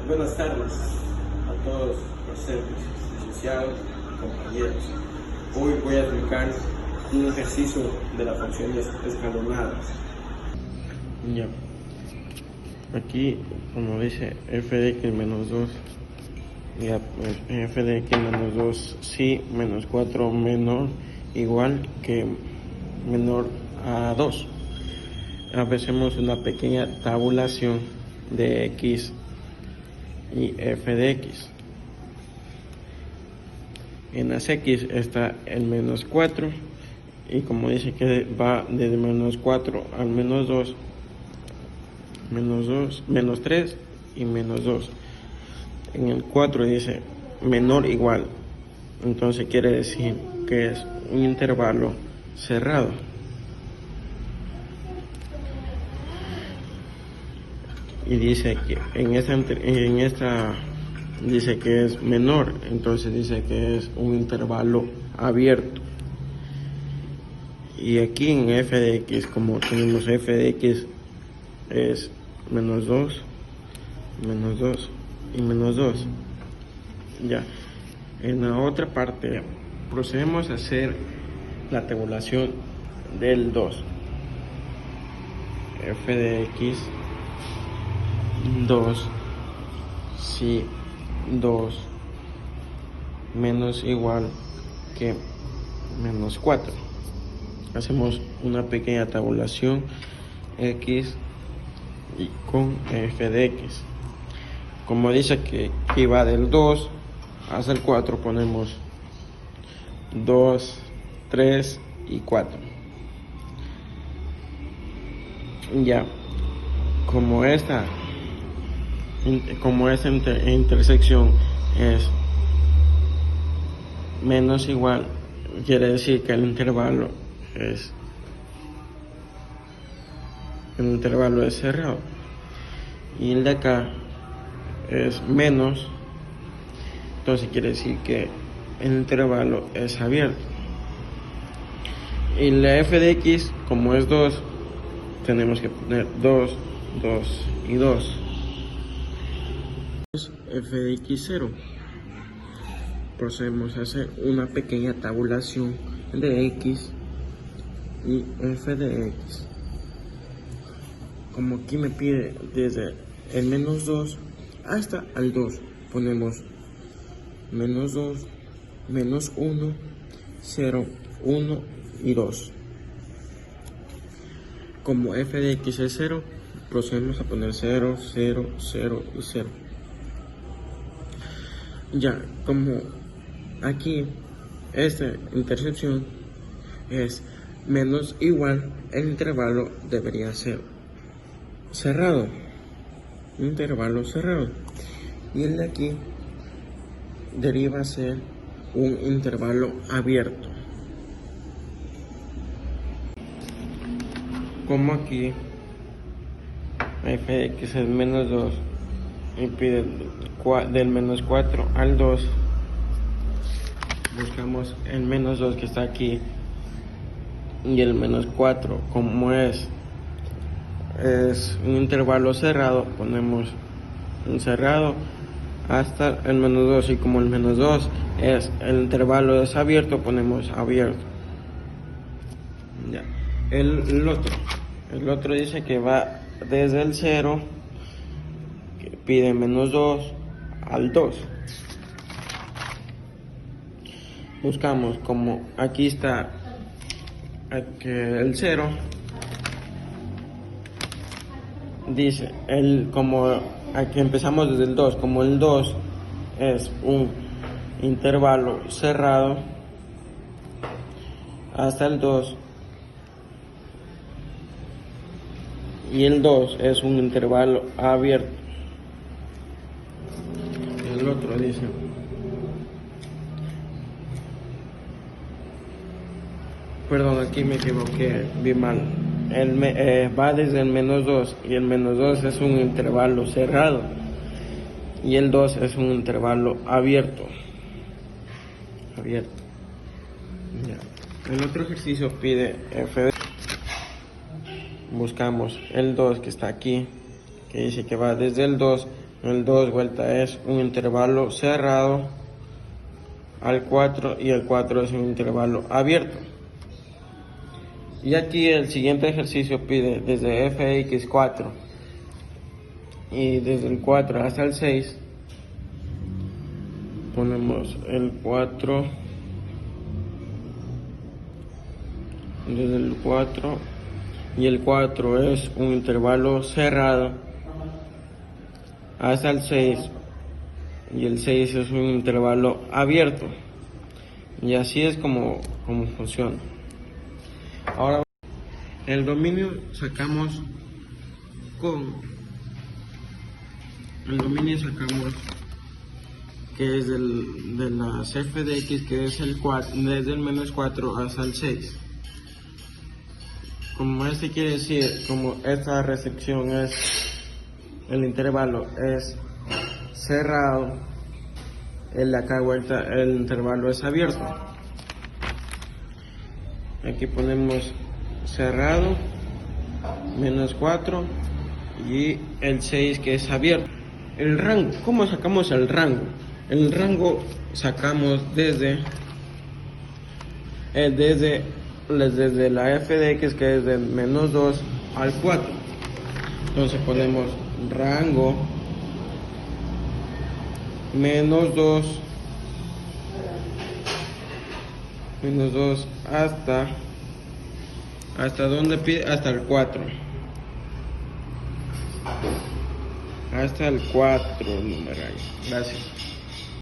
Buenas tardes a todos presentes, licenciados y compañeros. Hoy voy a explicar un ejercicio de las funciones escalonadas. Ya, aquí como dice f de x menos 2, ya pues f de x menos 2 sí menos 4 menor igual que menor a 2. Hacemos una pequeña tabulación de x y f de x. En las x está el menos 4 y como dice que va desde menos 4 al menos 2, menos 3 y menos 2. En el 4 dice menor igual, entonces quiere decir que es un intervalo cerrado. Y dice que en esta dice que es menor, entonces dice que es un intervalo abierto. Y aquí en f de x, como tenemos f de x es menos 2 y menos 2. Ya, en la otra parte procedemos a hacer la tabulación del 2. F de x 2 si 2 menos igual que menos 4. Hacemos una pequeña tabulación x y con f de x. Como dice que va del 2 hasta el 4, ponemos 2, 3 y 4. Ya, como esta intersección es menos igual, quiere decir que el intervalo es cerrado, y el de acá es menos, entonces quiere decir que el intervalo es abierto. Y la f de x, como es 2, tenemos que poner 2, 2 y 2. F de x 0. Procedemos a hacer una pequeña tabulación de x y f de x. Como aquí me pide desde el menos 2 hasta el 2, ponemos menos 2, menos 1, 0, 1 y 2. Como f de x es 0, procedemos a poner 0, 0, 0 y 0. Ya, como aquí esta intersección es menos igual, el intervalo debería ser cerrado, intervalo cerrado, y el de aquí deriva a ser un intervalo abierto. Como aquí f de x es menos 2 y pide del menos 4 al 2, buscamos el menos 2 que está aquí, y el menos 4, como es un intervalo cerrado, ponemos un cerrado hasta el menos 2, y como el menos 2 es el intervalo es abierto, ponemos abierto. Ya. El otro dice que va desde el 0, que pide menos 2 al 2. Buscamos, como aquí está el 0, dice como aquí empezamos desde el 2, como el 2 es un intervalo cerrado hasta el 2, y el 2 es un intervalo abierto. El otro dice perdón, aquí me equivoqué, vi mal. Va desde el menos 2, y el menos 2 es un intervalo cerrado, y el 2 es un intervalo abierto. Ya. El otro ejercicio pide f de... Buscamos el 2 que está aquí, que dice que va desde el 2 El 2 vuelta es un intervalo cerrado al 4 y el 4 es un intervalo abierto. Y aquí el siguiente ejercicio pide desde fx4 y desde el 4 hasta el 6 ponemos el 4, desde el 4 y el 4 es un intervalo cerrado hasta el 6 y el 6 es un intervalo abierto, y así es como funciona. Ahora el dominio sacamos que es de las f de x, que es el 4, desde el menos 4 hasta el 6. Como este quiere decir, como esta restricción es, el intervalo es cerrado, el de acá vuelta, el intervalo es abierto. Aquí ponemos cerrado, menos 4 y el 6 que es abierto. El rango, ¿cómo sacamos el rango? El rango sacamos desde la f de x, que es de menos 2 al 4. Entonces ponemos rango menos 2 hasta donde pide, hasta el 4. Hasta el 4 numeral. Gracias.